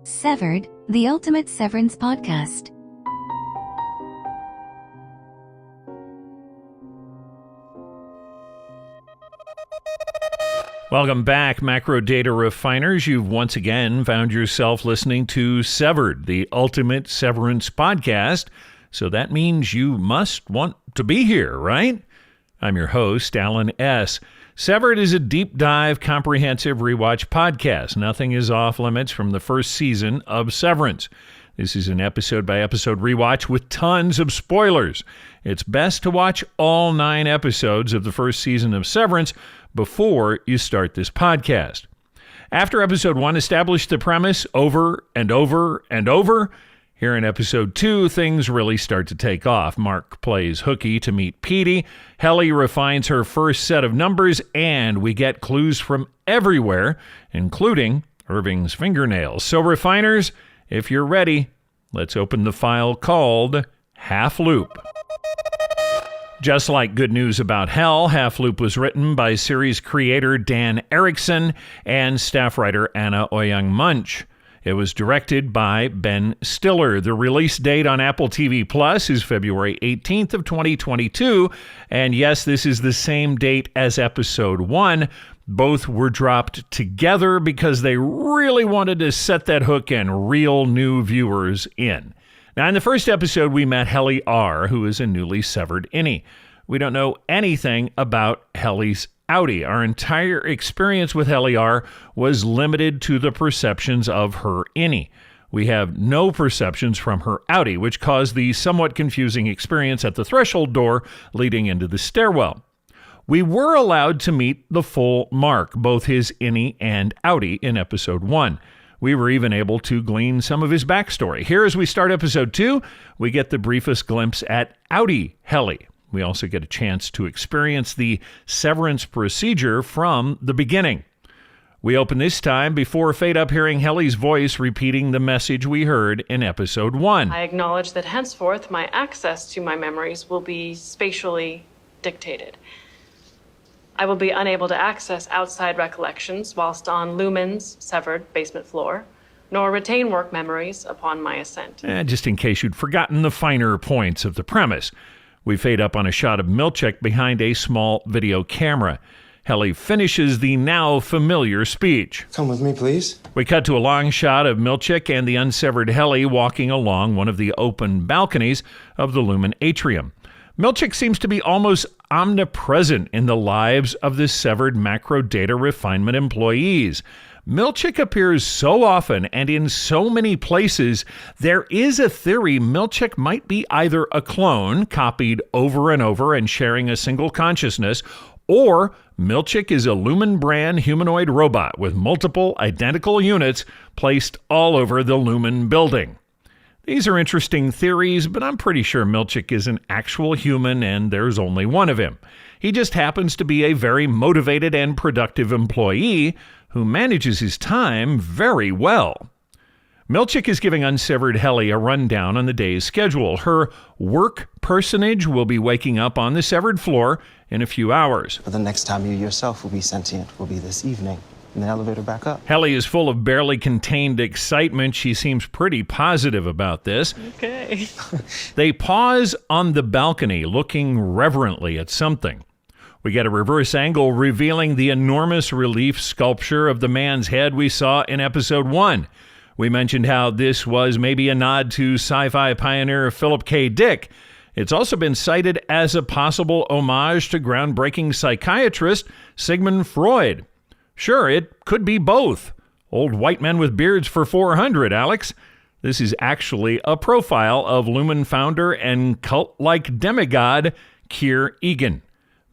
Severed, the ultimate severance podcast. Welcome back, macro data refiners. You've once again found yourself listening to Severed, the ultimate severance podcast. So that means you must want to be here, right? I'm your host, Alan S. Severed is a deep dive, comprehensive rewatch podcast. Nothing is off limits from the first season of Severance. This is an episode-by-episode rewatch with tons of spoilers. It's best to watch all 9 episodes of the first season of Severance before you start this podcast. After episode 1 established the premise over and over and over, here in episode 2, things really start to take off. Mark plays hooky to meet Petey, Helly refines her first set of numbers, and we get clues from everywhere, including Irving's fingernails. So refiners, if you're ready, let's open the file called Half Loop. Just like Good News About Hell, Half Loop was written by series creator Dan Erickson and staff writer Anna Oyang-Munch. It was directed by Ben Stiller. The release date on Apple TV Plus is February 18th of 2022. And yes, this is the same date as episode 1. Both were dropped together because they really wanted to set that hook and reel new viewers in. Now, in the first episode, we met Helly R, who is a newly severed innie. We don't know anything about Helly's outie. Our entire experience with Helly R was limited to the perceptions of her innie. We have no perceptions from her outie, which caused the somewhat confusing experience at the threshold door leading into the stairwell. We were allowed to meet the full Mark, both his innie and outie, in episode 1. We were even able to glean some of his backstory. Here, as we start episode 2, we get the briefest glimpse at outie Helly. We also get a chance to experience the severance procedure from the beginning. We open this time before fade up hearing Helly's voice repeating the message we heard in episode 1. I acknowledge that henceforth my access to my memories will be spatially dictated. I will be unable to access outside recollections whilst on Lumon's severed basement floor, nor retain work memories upon my ascent. Just in case you'd forgotten the finer points of the premise. We fade up on a shot of Milchick behind a small video camera. Helly finishes the now familiar speech. Come with me, please. We cut to a long shot of Milchick and the unsevered Helly walking along one of the open balconies of the Lumon atrium. Milchick seems to be almost omnipresent in the lives of the severed macro data refinement employees. Milchick appears so often and in so many places, there is a theory Milchick might be either a clone, copied over and over and sharing a single consciousness, or Milchick is a Lumon brand humanoid robot with multiple identical units placed all over the Lumon building. These are interesting theories, but I'm pretty sure Milchick is an actual human and there's only one of him. He just happens to be a very motivated and productive employee who manages his time very well. Milchick is giving unsevered Helly a rundown on the day's schedule. Her work personage will be waking up on the severed floor in a few hours. But the next time you yourself will be sentient will be this evening. In the elevator back up. Helly is full of barely contained excitement. She seems pretty positive about this. Okay. They pause on the balcony, looking reverently at something. We get a reverse angle revealing the enormous relief sculpture of the man's head we saw in episode 1. We mentioned how this was maybe a nod to sci-fi pioneer Philip K. Dick. It's also been cited as a possible homage to groundbreaking psychiatrist Sigmund Freud. Sure, it could be both. Old white men with beards for 400, Alex. This is actually a profile of Lumon founder and cult-like demigod Keir Egan.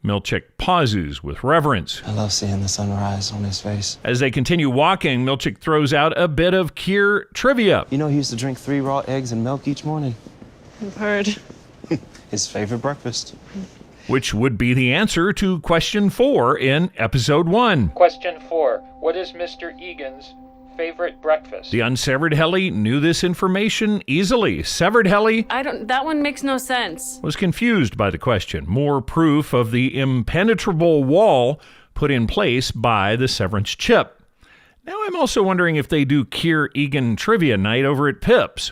Milchick pauses with reverence. I love seeing the sunrise on his face. As they continue walking, Milchick throws out a bit of Keir trivia. You know he used to drink 3 raw eggs and milk each morning? I've heard. His favorite breakfast. Which would be the answer to question 4 in episode 1. Question 4. What is Mr. Egan's favorite breakfast? The unsevered Helly knew this information easily. Severed Helly That one makes no sense. was confused by the question. More proof of the impenetrable wall put in place by the severance chip. Now I'm also wondering if they do Keir Egan trivia night over at Pip's.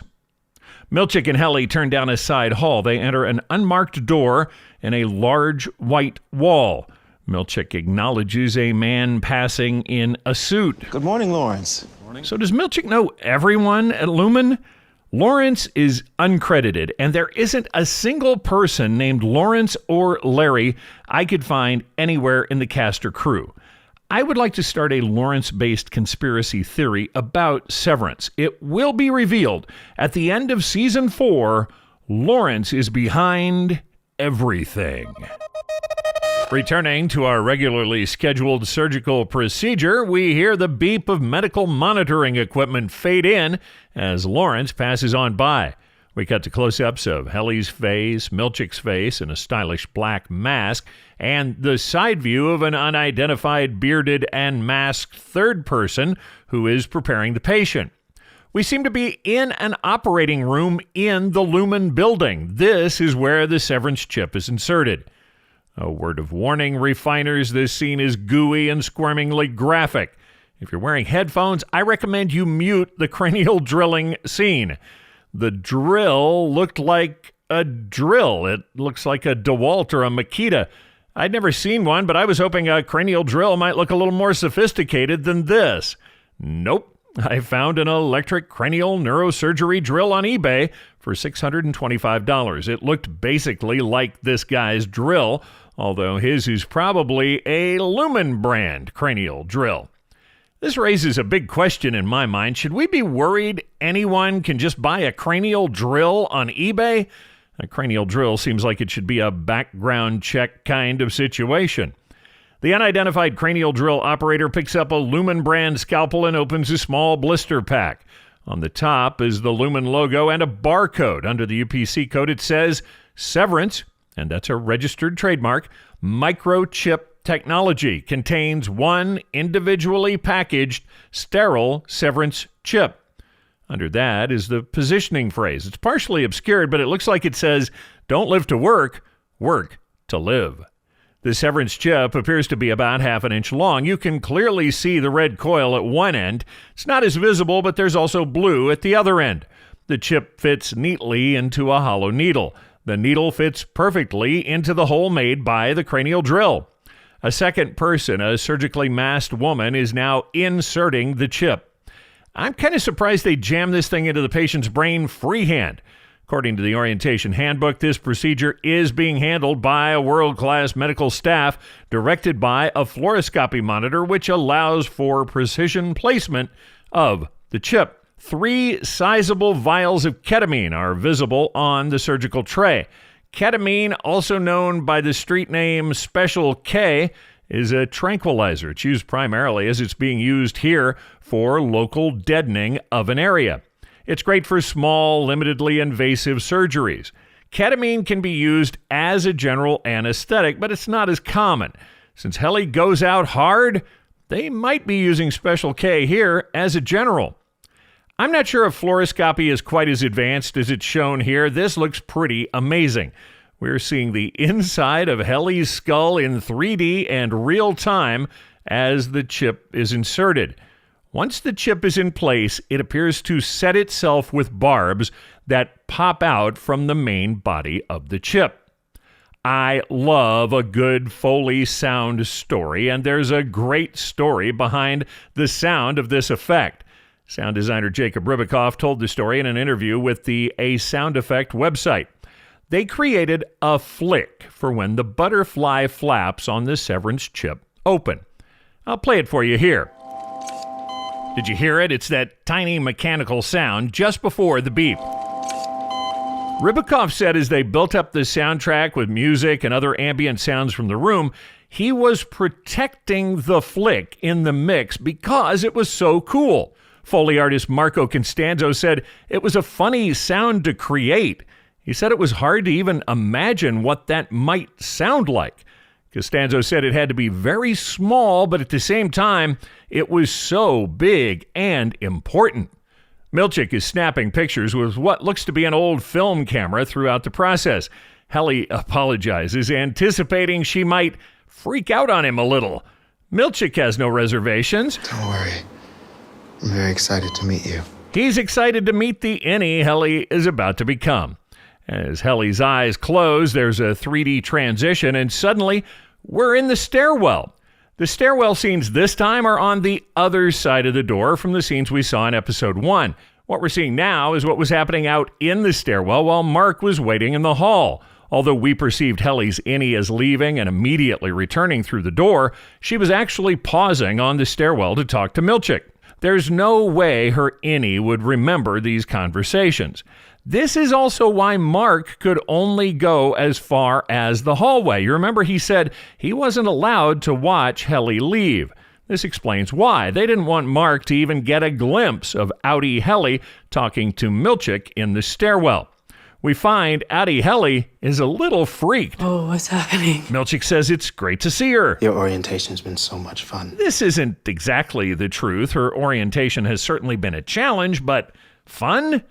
Milchick and Helly turn down a side hall. They enter an unmarked door and a large white wall. Milchick acknowledges a man passing in a suit. Good morning, Lawrence. So does Milchick know everyone at Lumon? Lawrence is uncredited, and there isn't a single person named Lawrence or Larry I could find anywhere in the cast or crew. I would like to start a Lawrence-based conspiracy theory about Severance. It will be revealed at the end of Season 4, Lawrence is behind everything. Returning to our regularly scheduled surgical procedure, we hear the beep of medical monitoring equipment fade in as Lawrence passes on by. We cut to close-ups of Helly's face, Milchick's face in a stylish black mask, and the side view of an unidentified bearded and masked third person who is preparing the patient. We seem to be in an operating room in the Lumon building. This is where the severance chip is inserted. A word of warning, refiners, this scene is gooey and squirmingly graphic. If you're wearing headphones, I recommend you mute the cranial drilling scene. The drill looked like a drill. It looks like a DeWalt or a Makita. I'd never seen one, but I was hoping a cranial drill might look a little more sophisticated than this. Nope. I found an electric cranial neurosurgery drill on eBay for $625. It looked basically like this guy's drill, although his is probably a Lumon brand cranial drill. This raises a big question in my mind. Should we be worried anyone can just buy a cranial drill on eBay? A cranial drill seems like it should be a background check kind of situation. The unidentified cranial drill operator picks up a Lumon brand scalpel and opens a small blister pack. On the top is the Lumon logo and a barcode. Under the UPC code it says Severance, and that's a registered trademark, microchip technology, contains one individually packaged sterile severance chip. Under that is the positioning phrase. It's partially obscured, but it looks like it says, don't live to work, work to live. The severance chip appears to be about half an inch long. You can clearly see the red coil at one end. It's not as visible, but there's also blue at the other end. The chip fits neatly into a hollow needle. The needle fits perfectly into the hole made by the cranial drill. A second person, a surgically masked woman, is now inserting the chip. I'm kind of surprised they jammed this thing into the patient's brain freehand. According to the orientation handbook, this procedure is being handled by a world-class medical staff directed by a fluoroscopy monitor, which allows for precision placement of the chip. 3 sizable vials of ketamine are visible on the surgical tray. Ketamine, also known by the street name Special K, is a tranquilizer. It's used primarily as it's being used here for local deadening of an area. It's great for small, limitedly invasive surgeries. Ketamine can be used as a general anesthetic, but it's not as common. Since Helly goes out hard, they might be using Special K here as a general. I'm not sure if fluoroscopy is quite as advanced as it's shown here. This looks pretty amazing. We're seeing the inside of Helly's skull in 3D and real time as the chip is inserted. Once the chip is in place, it appears to set itself with barbs that pop out from the main body of the chip. I love a good Foley sound story, and there's a great story behind the sound of this effect. Sound designer Jacob Ribikoff told the story in an interview with the A Sound Effect website. They created a flick for when the butterfly flaps on the severance chip open. I'll play it for you here. Did you hear it? It's that tiny mechanical sound just before the beep. Ribikoff said as they built up the soundtrack with music and other ambient sounds from the room, he was protecting the flick in the mix because it was so cool. Foley artist Marco Costanzo said it was a funny sound to create. He said it was hard to even imagine what that might sound like. Costanzo said it had to be very small, but at the same time, it was so big and important. Milchick is snapping pictures with what looks to be an old film camera throughout the process. Helly apologizes, anticipating she might freak out on him a little. Milchick has no reservations. Don't worry. I'm very excited to meet you. He's excited to meet the Any Helly is about to become. As Helly's eyes close, there's a 3D transition, and suddenly we're in the stairwell. The stairwell scenes this time are on the other side of the door from the scenes we saw in episode 1. What we're seeing now is what was happening out in the stairwell while Mark was waiting in the hall. Although we perceived Helly's Any as leaving and immediately returning through the door, she was actually pausing on the stairwell to talk to Milchick. There's no way her Any would remember these conversations. This is also why Mark could only go as far as the hallway. You remember he said he wasn't allowed to watch Helly leave. This explains why. They didn't want Mark to even get a glimpse of Outie Helly talking to Milchick in the stairwell. We find Outie Helly is a little freaked. Oh, what's happening? Milchick says it's great to see her. Your orientation's been so much fun. This isn't exactly the truth. Her orientation has certainly been a challenge, but fun?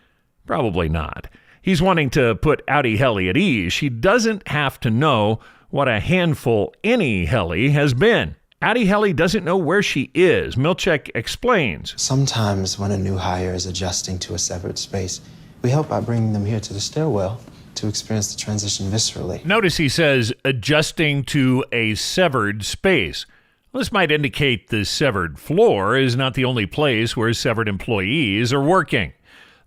Probably not. He's wanting to put Outie Helly at ease. She doesn't have to know what a handful Any Helly has been. Outie Helly doesn't know where she is. Milchick explains. Sometimes when a new hire is adjusting to a severed space, we help by bringing them here to the stairwell to experience the transition viscerally. Notice he says adjusting to a severed space. This might indicate the severed floor is not the only place where severed employees are working.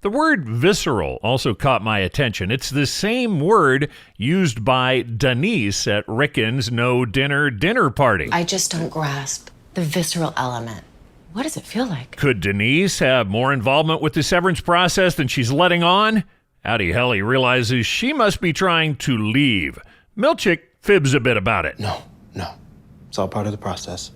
The word visceral also caught my attention. It's the same word used by Denise at Rickon's No Dinner party. I just don't grasp the visceral element. What does it feel like? Could Denise have more involvement with the severance process than she's letting on? Outie Helly realizes she must be trying to leave. Milchick fibs a bit about it. No. It's all part of the process.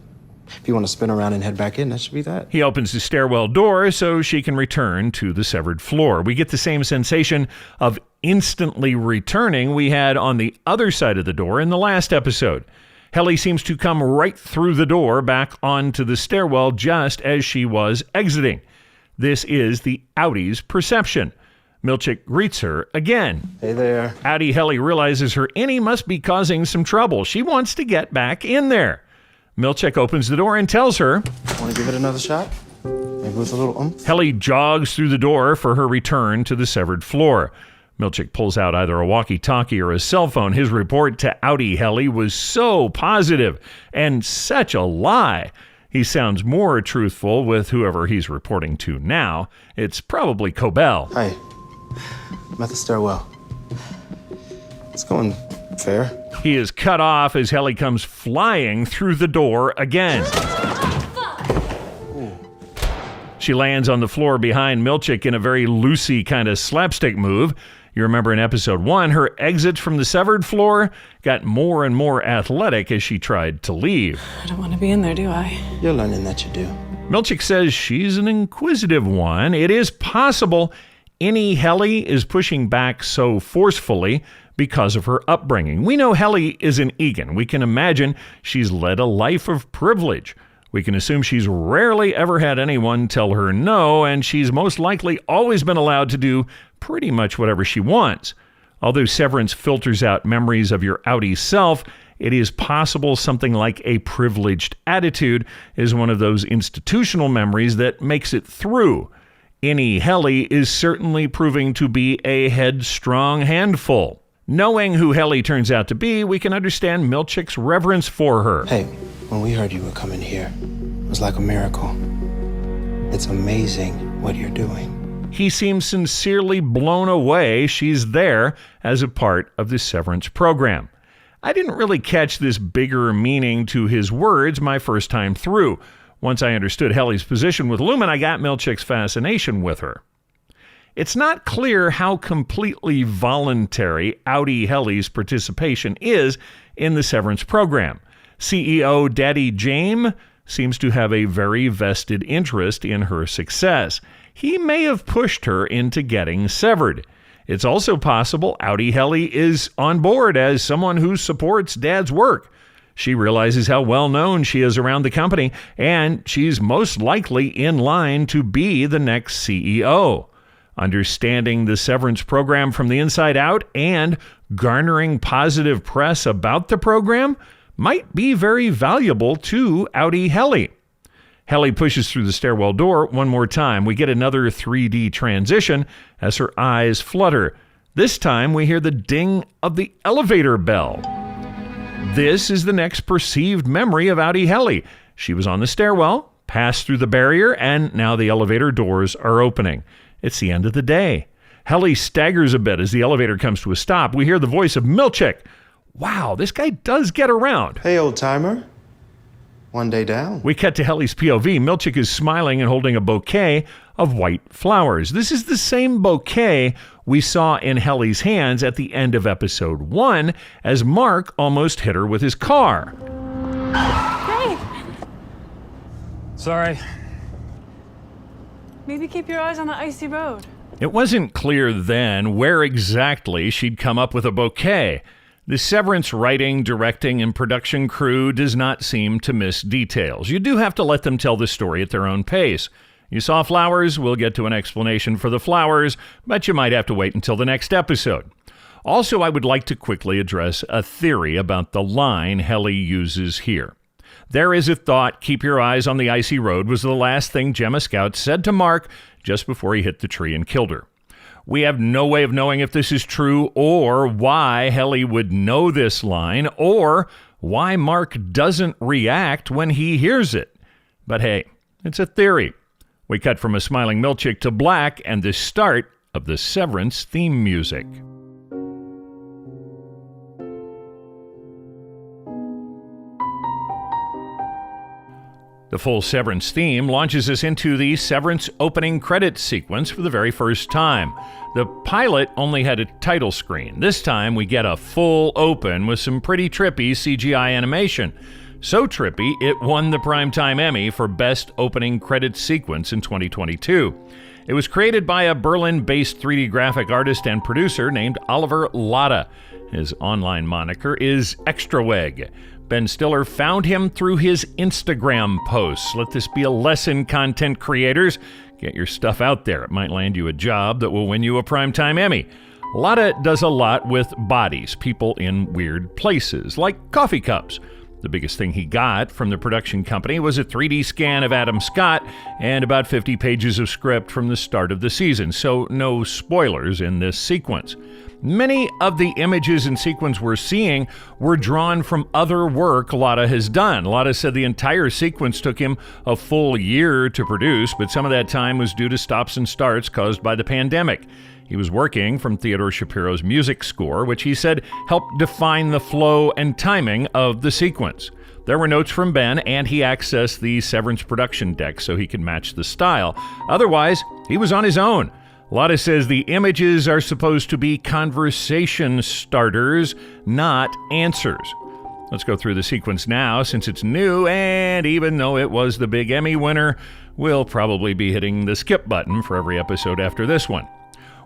If you want to spin around and head back in, that should be that. He opens the stairwell door so she can return to the severed floor. We get the same sensation of instantly returning we had on the other side of the door in the last episode. Helly seems to come right through the door back onto the stairwell just as she was exiting. This is the Outie's perception. Milchick greets her again. Hey there. Outie Helly realizes her Any must be causing some trouble. She wants to get back in there. Milchick opens the door and tells her, Want to give it another shot? Maybe with a little oomph? Helly jogs through the door for her return to the severed floor. Milchick pulls out either a walkie-talkie or a cell phone. His report to Outie Helly was so positive and such a lie. He sounds more truthful with whoever he's reporting to now. It's probably Cobell. Hi. I'm at the stairwell. It's going fair. He is cut off as Helly comes flying through the door again. She lands on the floor behind Milchick in a very Lucy kind of slapstick move. You remember in episode 1, her exits from the severed floor got more and more athletic as she tried to leave. I don't want to be in there, do I? You're learning that you do. Milchick says she's an inquisitive one. It is possible Any Helly is pushing back so forcefully because of her upbringing. We know Helly is an Egan. We can imagine she's led a life of privilege. We can assume she's rarely ever had anyone tell her no, and she's most likely always been allowed to do pretty much whatever she wants. Although Severance filters out memories of your Outie self, it is possible something like a privileged attitude is one of those institutional memories that makes it through. Any Helly is certainly proving to be a headstrong handful. Knowing who Helly turns out to be, we can understand Milchick's reverence for her. Hey, when we heard you were coming here, it was like a miracle. It's amazing what you're doing. He seems sincerely blown away she's there as a part of the Severance program. I didn't really catch this bigger meaning to his words my first time through. Once I understood Helly's position with Lumon, I got Milchick's fascination with her. It's not clear how completely voluntary Outie Helly's participation is in the Severance program. CEO Daddy James seems to have a very vested interest in her success. He may have pushed her into getting severed. It's also possible Outie Helly is on board as someone who supports Dad's work. She realizes how well known she is around the company, and she's most likely in line to be the next CEO. Understanding the Severance program from the inside out and garnering positive press about the program might be very valuable to Outie Helly. Helly pushes through the stairwell door one more time. We get another 3D transition as her eyes flutter. This time we hear the ding of the elevator bell. This is the next perceived memory of Audi Helly. She was on the stairwell, passed through the barrier, and now the elevator doors are opening. It's the end of the day. Helly staggers a bit as the elevator comes to a stop. We hear the voice of Milchick. Wow, this guy does get around. Hey, old timer. One day down. We cut to Helly's POV. Milchick is smiling and holding a bouquet of white flowers. This is the same bouquet we saw in Helly's hands at the end of episode 1 as Mark almost hit her with his car. Hey! Sorry. Maybe keep your eyes on the icy road. It wasn't clear then where exactly she'd come up with a bouquet. The Severance writing, directing, and production crew does not seem to miss details. You do have to let them tell the story at their own pace. You saw flowers, we'll get to an explanation for the flowers, but you might have to wait until the next episode. Also, I would like to quickly address a theory about the line Helly uses here. There is a thought, keep your eyes on the icy road, was the last thing Gemma Scout said to Mark just before he hit the tree and killed her. We have no way of knowing if this is true or why Helly would know this line or why Mark doesn't react when he hears it. But hey, it's a theory. We cut from a smiling Milchick to black and the start of the Severance theme music. The full Severance theme launches us into the Severance opening credits sequence for the very first time. The pilot only had a title screen. This time we get a full open with some pretty trippy CGI animation. So trippy, it won the Primetime Emmy for Best Opening Credits Sequence in 2022. It was created by a Berlin-based 3D graphic artist and producer named Oliver Latta. His online moniker is Extraweg. Ben Stiller found him through his Instagram posts. Let this be a lesson, content creators. Get your stuff out there. It might land you a job that will win you a Primetime Emmy. Latta does a lot with bodies, people in weird places, like coffee cups. The biggest thing he got from the production company was a 3D scan of Adam Scott and about 50 pages of script from the start of the season, so no spoilers in this sequence. Many of the images and sequence we're seeing were drawn from other work Latta has done. Latta said the entire sequence took him a full year to produce, but some of that time was due to stops and starts caused by the pandemic. He was working from Theodore Shapiro's music score, which he said helped define the flow and timing of the sequence. There were notes from Ben, and he accessed the Severance production deck so he could match the style. Otherwise, he was on his own. Latta says the images are supposed to be conversation starters, not answers. Let's go through the sequence now since it's new, and even though it was the big Emmy winner, we'll probably be hitting the skip button for every episode after this one.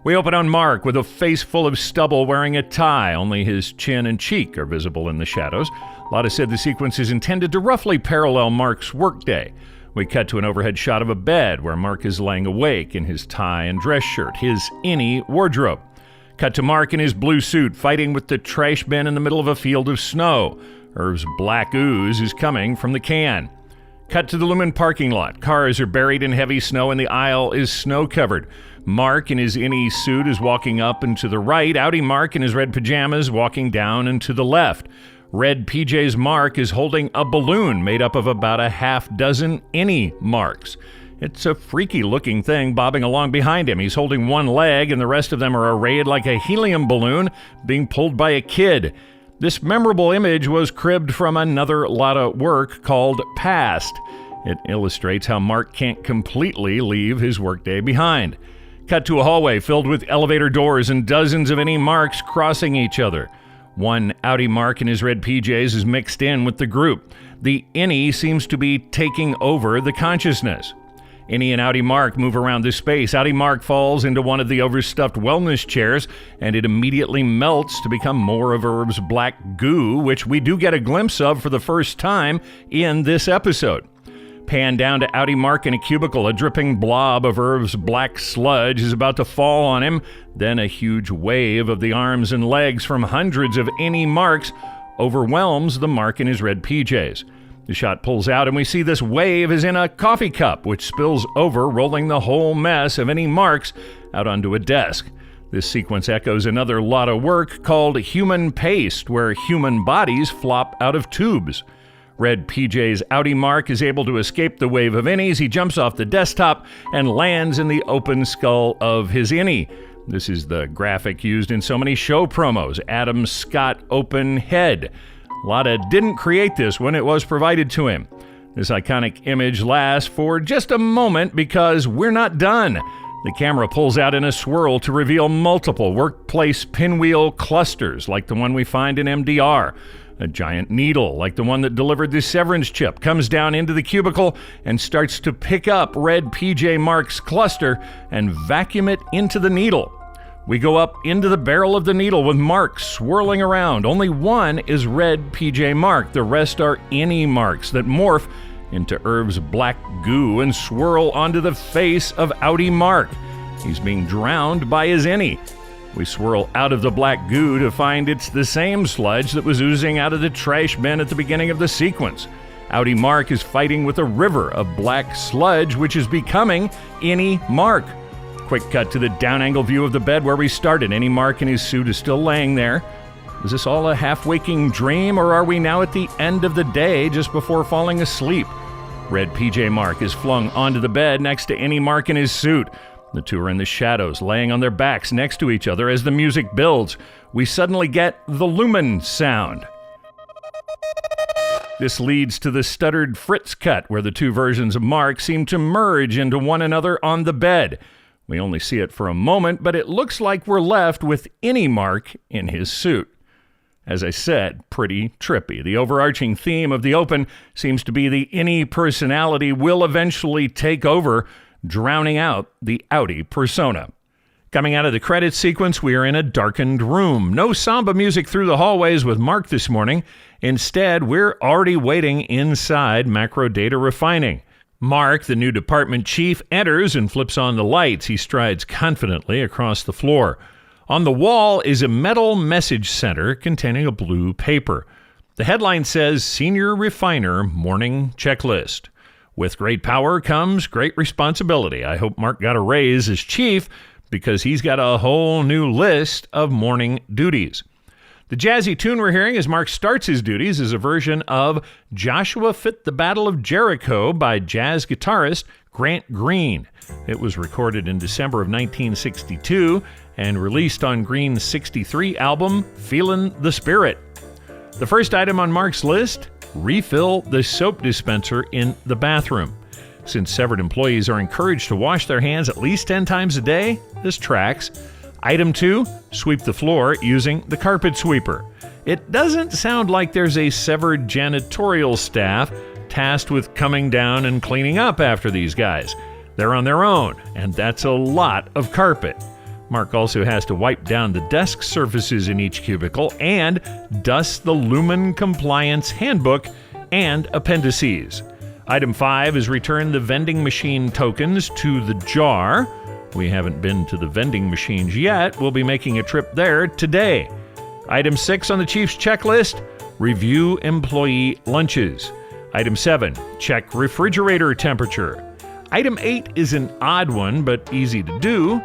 We open on Mark with a face full of stubble wearing a tie. Only his chin and cheek are visible in the shadows. Latta said the sequence is intended to roughly parallel Mark's workday. We cut to an overhead shot of a bed where Mark is laying awake in his tie and dress shirt, his innie wardrobe. Cut to Mark in his blue suit fighting with the trash bin in the middle of a field of snow. Irv's black ooze is coming from the can. Cut to the Lumon parking lot. Cars are buried in heavy snow and the aisle is snow-covered. Mark in his innie suit is walking up and to the right. Audi Mark in his red pajamas walking down and to the left. Red PJ's Mark is holding a balloon made up of about a half dozen innie Marks. It's a freaky-looking thing bobbing along behind him. He's holding one leg, and the rest of them are arrayed like a helium balloon being pulled by a kid. This memorable image was cribbed from another Latta work called Past. It illustrates how Mark can't completely leave his workday behind. Cut to a hallway filled with elevator doors and dozens of innie Marks crossing each other. One Audi Mark in his red PJs is mixed in with the group. The innie seems to be taking over the consciousness. Innie and Audi Mark move around this space. Audi Mark falls into one of the overstuffed wellness chairs, and it immediately melts to become more of Irv's black goo, which we do get a glimpse of for the first time in this episode. Pan down to Audi Mark in a cubicle. A dripping blob of Irv's black sludge is about to fall on him. Then a huge wave of the arms and legs from hundreds of innie Marks overwhelms the Mark in his red PJs. The shot pulls out and we see this wave is in a coffee cup, which spills over, rolling the whole mess of any marks out onto a desk. This sequence echoes another lot of work called human paste, where human bodies flop out of tubes. Red PJ's outie Mark is able to escape the wave of innies. He jumps off the desktop and lands in the open skull of his innie. This is the graphic used in so many show promos. Adam Scott open head. Lotta didn't create this when it was provided to him. This iconic image lasts for just a moment because we're not done. The camera pulls out in a swirl to reveal multiple workplace pinwheel clusters like the one we find in MDR. A giant needle, like the one that delivered the severance chip, comes down into the cubicle and starts to pick up Red PJ Mark's cluster and vacuum it into the needle. We go up into the barrel of the needle with Mark swirling around. Only one is Red PJ Mark. The rest are innie marks that morph into Irv's black goo and swirl onto the face of outie Mark. He's being drowned by his innie. We swirl out of the black goo to find it's the same sludge that was oozing out of the trash bin at the beginning of the sequence. Outie Mark is fighting with a river of black sludge, which is becoming innie Mark. Quick cut to the down-angle view of the bed where we started. Innie Mark in his suit is still laying there. Is this all a half-waking dream, or are we now at the end of the day just before falling asleep? Red PJ Mark is flung onto the bed next to innie Mark in his suit. The two are in the shadows, laying on their backs next to each other as the music builds. We suddenly get the Lumon sound. This leads to the stuttered Fritz cut, where the two versions of Mark seem to merge into one another on the bed. We only see it for a moment, but it looks like we're left with innie Mark in his suit. As I said, pretty trippy. The overarching theme of the open seems to be the innie personality will eventually take over, drowning out the outie persona. Coming out of the credits sequence, we are in a darkened room. No samba music through the hallways with Mark this morning. Instead, we're already waiting inside Macro Data Refining. Mark, the new department chief, enters and flips on the lights. He strides confidently across the floor. On the wall is a metal message center containing a blue paper. The headline says, Senior Refiner Morning Checklist. With great power comes great responsibility. I hope Mark got a raise as chief because he's got a whole new list of morning duties. The jazzy tune we're hearing as Mark starts his duties is a version of Joshua Fit the Battle of Jericho by jazz guitarist Grant Green. It was recorded in December of 1962 and released on Green's '63 album, Feelin' the Spirit. The first item on Mark's list, refill the soap dispenser in the bathroom. Since severed employees are encouraged to wash their hands at least 10 times a day, this tracks. Item 2, sweep the floor using the carpet sweeper. It doesn't sound like there's a severed janitorial staff tasked with coming down and cleaning up after these guys. They're on their own, and that's a lot of carpet. Mark also has to wipe down the desk surfaces in each cubicle and dust the Lumon Compliance Handbook and appendices. Item 5 is return the vending machine tokens to the jar. We haven't been to the vending machines yet. We'll be making a trip there today. Item 6 on the chief's checklist, review employee lunches. Item 7, check refrigerator temperature. Item 8 is an odd one, but easy to do.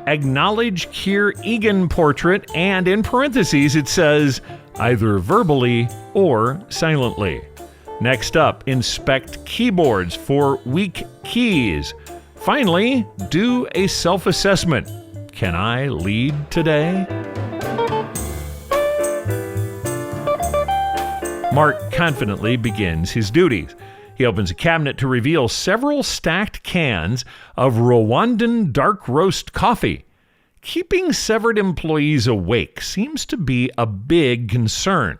Acknowledge Keir Egan portrait, and in parentheses it says either verbally or silently. Next up, inspect keyboards for weak keys. Finally, do a self-assessment. Can I lead today? Mark confidently begins his duties. He opens a cabinet to reveal several stacked cans of Rwandan dark roast coffee. Keeping severed employees awake seems to be a big concern.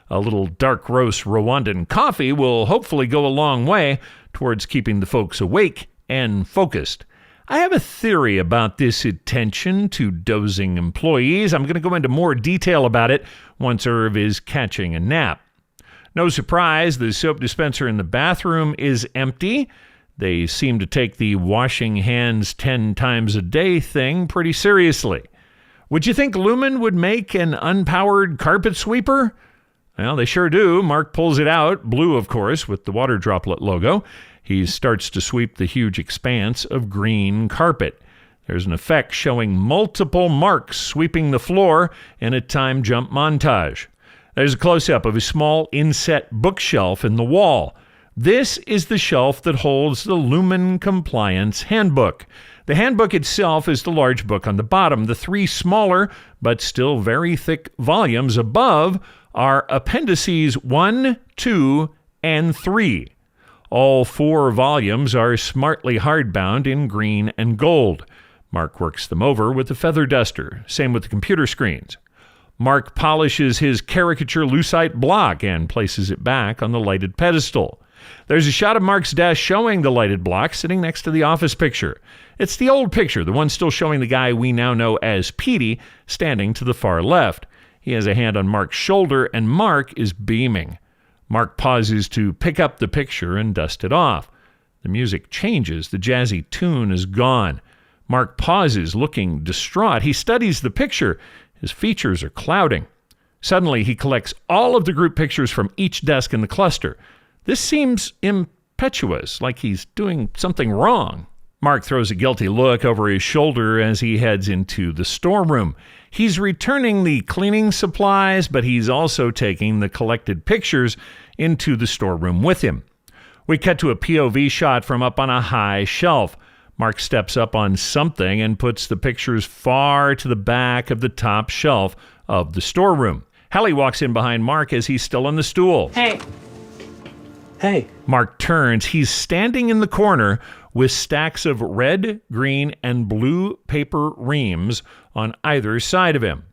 A little dark roast Rwandan coffee will hopefully go a long way towards keeping the folks awake and focused. I have a theory about this attention to dozing employees. I'm going to go into more detail about it once Irv is catching a nap. No surprise, the soap dispenser in the bathroom is empty. They seem to take the washing hands 10 times a day thing pretty seriously. Would you think Lumon would make an unpowered carpet sweeper? Well, they sure do. Mark pulls it out, blue, of course, with the water droplet logo. He starts to sweep the huge expanse of green carpet. There's an effect showing multiple marks sweeping the floor in a time jump montage. There's a close-up of a small inset bookshelf in the wall. This is the shelf that holds the Lumon Compliance Handbook. The handbook itself is the large book on the bottom. The 3 smaller, but still very thick volumes above are appendices 1, 2, and 3. All 4 volumes are smartly hardbound in green and gold. Mark works them over with a feather duster. Same with the computer screens. Mark polishes his caricature lucite block and places it back on the lighted pedestal. There's a shot of Mark's desk showing the lighted block sitting next to the office picture. It's the old picture, the one still showing the guy we now know as Petey, standing to the far left. He has a hand on Mark's shoulder, and Mark is beaming. Mark pauses to pick up the picture and dust it off. The music changes. The jazzy tune is gone. Mark pauses, looking distraught. He studies the picture. His features are clouding. Suddenly, he collects all of the group pictures from each desk in the cluster. This seems impetuous, like he's doing something wrong. Mark throws a guilty look over his shoulder as he heads into the storeroom. He's returning the cleaning supplies, but he's also taking the collected pictures into the storeroom with him. We cut to a POV shot from up on a high shelf. Mark steps up on something and puts the pictures far to the back of the top shelf of the storeroom. Helly walks in behind Mark as he's still on the stool. Hey. Hey. Mark turns. He's standing in the corner with stacks of red, green, and blue paper reams on either side of him.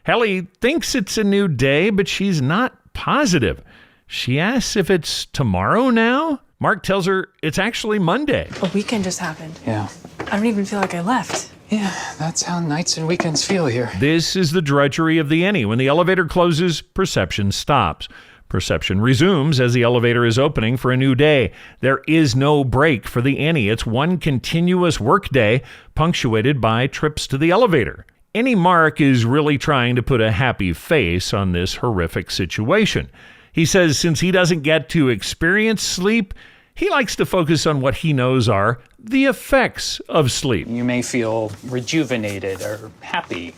Helly thinks it's a new day, but she's not positive. She asks if it's tomorrow now. Mark tells her it's actually Monday. A weekend just happened. Yeah. I don't even feel like I left. Yeah, that's how nights and weekends feel here. This is the drudgery of the innie. When the elevator closes, perception stops. Perception resumes as the elevator is opening for a new day. There is no break for the innie. It's one continuous workday punctuated by trips to the elevator. Innie Mark is really trying to put a happy face on this horrific situation. He says since he doesn't get to experience sleep, he likes to focus on what he knows are the effects of sleep. You may feel rejuvenated or happy,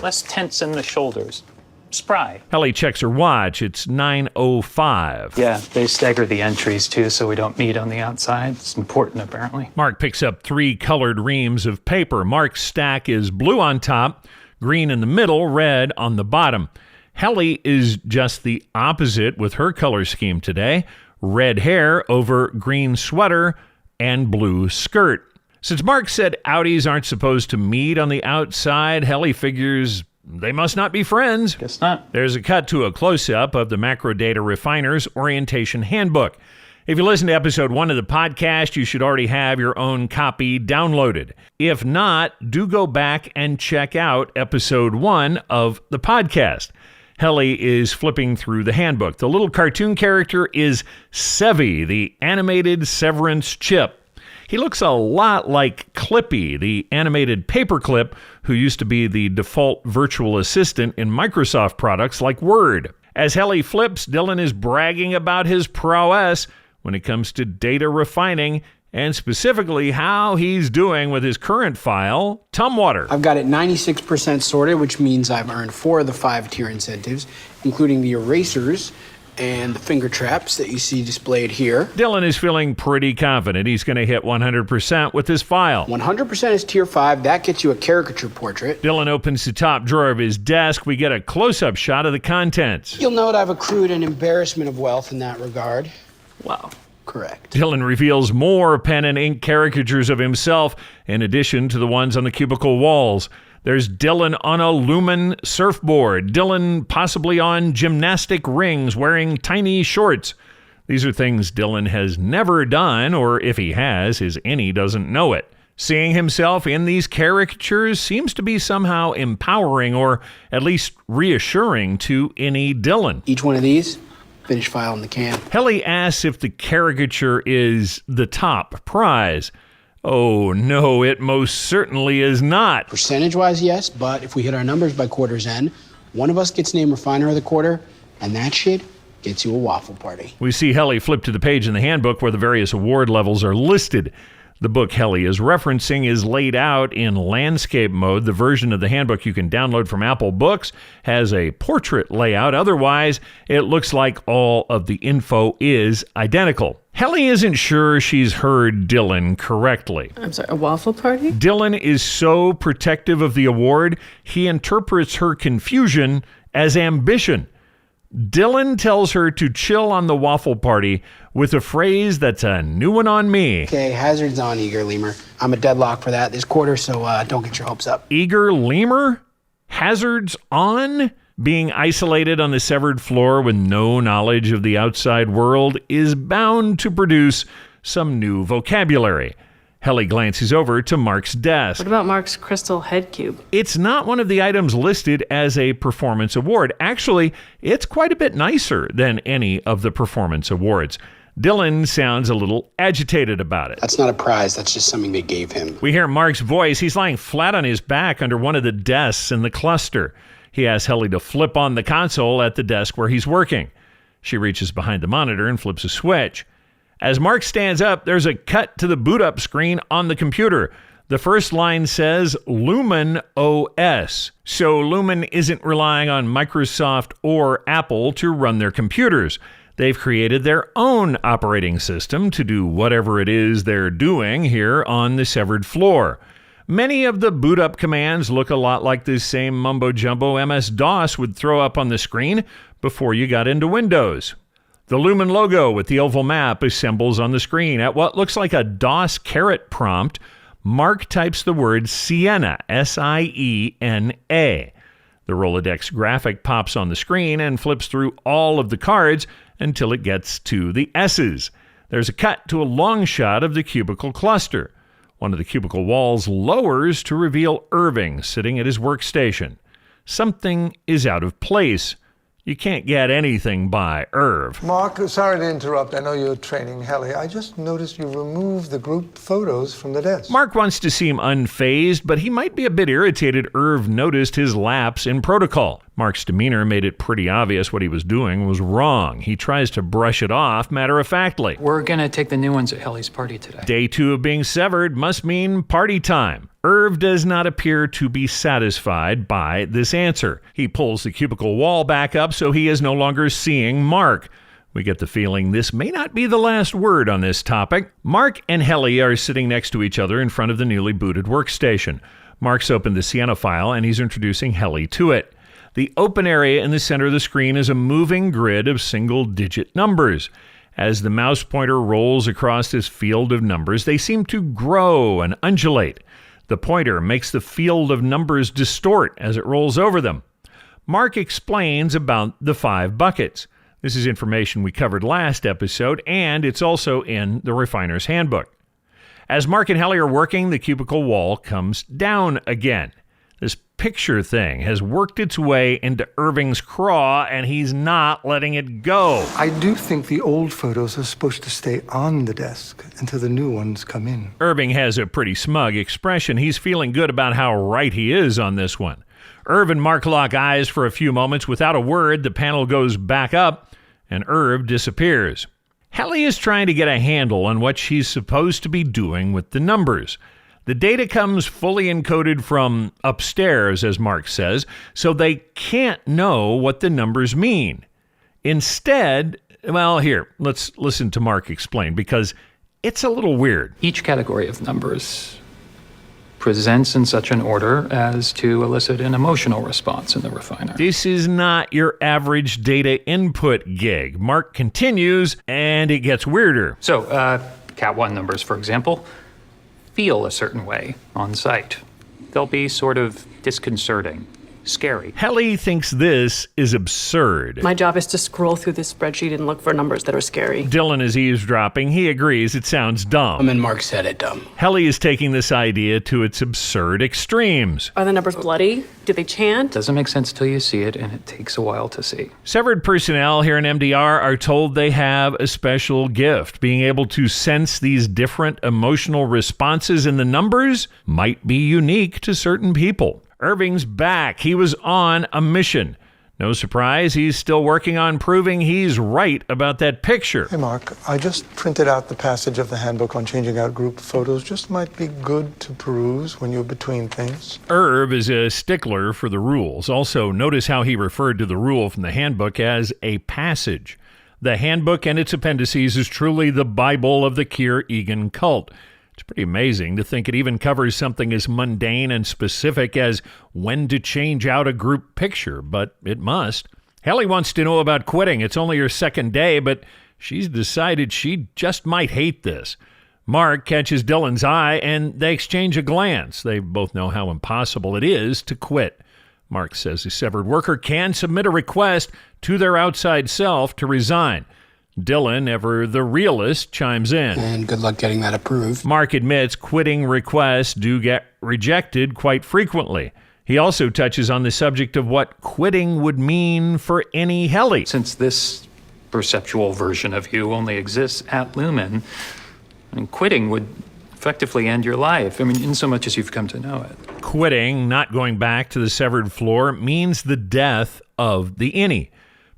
less tense in the shoulders. Spry. Helly checks her watch. It's 9:05. Yeah, they stagger the entries too, so we don't meet on the outside. It's important, apparently. Mark picks up 3 colored reams of paper. Mark's stack is blue on top, green in the middle, red on the bottom. Helly is just the opposite with her color scheme today. Red hair over green sweater and blue skirt. Since Mark said Audis aren't supposed to meet on the outside, Helly figures they must not be friends. Guess not. There's a cut to a close-up of the Macro Data Refiner's Orientation Handbook. If you listen to Episode 1 of the podcast, you should already have your own copy downloaded. If not, do go back and check out Episode 1 of the podcast. Helly is flipping through the handbook. The little cartoon character is Sevy, the animated Severance chip. He looks a lot like Clippy, the animated paperclip who used to be the default virtual assistant in Microsoft products like Word. As Helly flips, Dylan is bragging about his prowess when it comes to data refining and specifically how he's doing with his current file, Tumwater. I've got it 96% sorted, which means I've earned 4 of the 5 tier incentives, including the erasers and the finger traps that you see displayed here. Dylan is feeling pretty confident he's going to hit 100% with this file. 100% is tier 5. That gets you a caricature portrait. Dylan opens the top drawer of his desk. We get a close-up shot of the contents. You'll note I've accrued an embarrassment of wealth in that regard. Wow. Correct. Dylan reveals more pen and ink caricatures of himself in addition to the ones on the cubicle walls. There's Dylan on a Lumon surfboard. Dylan possibly on gymnastic rings wearing tiny shorts. These are things Dylan has never done, or if he has, his innie doesn't know it. Seeing himself in these caricatures seems to be somehow empowering or at least reassuring to innie Dylan. Each one of these, finished file in the can. Helly asks if the caricature is the top prize. Oh, no, it most certainly is not. Percentage-wise, yes, but if we hit our numbers by quarter's end, one of us gets named Refiner of the Quarter, And that shit gets you a waffle party. We see Helly flip to the page in the handbook where the various award levels are listed. The book Helly is referencing is laid out in landscape mode. The version of the handbook you can download from Apple Books has a portrait layout. Otherwise, it looks like all of the info is identical. Helly isn't sure she's heard Dylan correctly. I'm sorry, a waffle party? Dylan is so protective of the award, he interprets her confusion as ambition. Dylan tells her to chill on the waffle party with a phrase that's a new one on me. Okay, hazards on, Eager Lemur. I'm a deadlock for that this quarter, so don't get your hopes up. Eager Lemur? Hazards on? Being isolated on the severed floor with no knowledge of the outside world is bound to produce some new vocabulary. Helly glances over to Mark's desk. What about Mark's crystal head cube? It's not one of the items listed as a performance award. Actually, it's quite a bit nicer than any of the performance awards. Dylan sounds a little agitated about it. That's not a prize, that's just something they gave him. We hear Mark's voice. He's lying flat on his back under one of the desks in the cluster. He asks Helly to flip on the console at the desk where he's working. She reaches behind the monitor and flips a switch. As Mark stands up, there's a cut to the boot-up screen on the computer. The first line says Lumon OS. So Lumon isn't relying on Microsoft or Apple to run their computers. They've created their own operating system to do whatever it is they're doing here on the severed floor. Many of the boot-up commands look a lot like the same mumbo-jumbo MS-DOS would throw up on the screen before you got into Windows. The Lumon logo with the oval map assembles on the screen. At what looks like a DOS caret prompt, Mark types the word Sienna, S-I-E-N-A. The Rolodex graphic pops on the screen and flips through all of the cards until it gets to the S's. There's a cut to a long shot of the cubicle cluster. One of the cubicle walls lowers to reveal Irving sitting at his workstation. Something is out of place. You can't get anything by Irv. Mark, sorry to interrupt. I know you're training Helly. I just noticed you removed the group photos from the desk. Mark wants to seem unfazed, but he might be a bit irritated Irv noticed his lapse in protocol. Mark's demeanor made it pretty obvious what he was doing was wrong. He tries to brush it off matter-of-factly. We're gonna take the new ones at Helly's party today. Day 2 of being severed must mean party time. Irv does not appear to be satisfied by this answer. He pulls the cubicle wall back up so he is no longer seeing Mark. We get the feeling this may not be the last word on this topic. Mark and Helly are sitting next to each other in front of the newly booted workstation. Mark's opened the Sienna file and he's introducing Helly to it. The open area in the center of the screen is a moving grid of single-digit numbers. As the mouse pointer rolls across this field of numbers, they seem to grow and undulate. The pointer makes the field of numbers distort as it rolls over them. Mark explains about the 5 buckets. This is information we covered last episode, and it's also in the Refiner's Handbook. As Mark and Helly are working, the cubicle wall comes down again. This picture thing has worked its way into Irving's craw, and he's not letting it go. I do think the old photos are supposed to stay on the desk until the new ones come in. Irving has a pretty smug expression. He's feeling good about how right he is on this one. Irv and Mark lock eyes for a few moments. Without a word, the panel goes back up, and Irv disappears. Helly is trying to get a handle on what she's supposed to be doing with the numbers. The data comes fully encoded from upstairs, as Mark says, so they can't know what the numbers mean. Instead, well, here, let's listen to Mark explain, because it's a little weird. Each category of numbers presents in such an order as to elicit an emotional response in the refiner. This is not your average data input gig. Mark continues, and it gets weirder. So, Cat 1 numbers, for example, feel a certain way on sight. They'll be sort of disconcerting, scary. Helly thinks this is absurd. My job is to scroll through this spreadsheet and look for numbers that are scary. Dylan is eavesdropping. He agrees it sounds dumb. And Mark said it dumb. Helly is taking this idea to its absurd extremes. Are the numbers bloody? Do they chant? Doesn't make sense till you see it, and it takes a while to see. Severed personnel here in MDR are told they have a special gift. Being able to sense these different emotional responses in the numbers might be unique to certain people. Irving's back. He was on a mission. No surprise, he's still working on proving he's right about that picture. Hey, Mark, I just printed out the passage of the handbook on changing out group photos. Just might be good to peruse when you're between things. Irv is a stickler for the rules. Also, notice how he referred to the rule from the handbook as a passage. The handbook and its appendices is truly the Bible of the Keir Egan cult. It's pretty amazing to think it even covers something as mundane and specific as when to change out a group picture, but it must. Helly wants to know about quitting. It's only her second day, but she's decided she just might hate this. Mark catches Dylan's eye, and they exchange a glance. They both know how impossible it is to quit. Mark says a severed worker can submit a request to their outside self to resign. Dylan, ever the realist, chimes in. And good luck getting that approved. Mark admits quitting requests do get rejected quite frequently. He also touches on the subject of what quitting would mean for any Helly. Since this perceptual version of you only exists at Lumon, quitting would effectively end your life. In so much as you've come to know it. Quitting, not going back to the severed floor, means the death of the innie.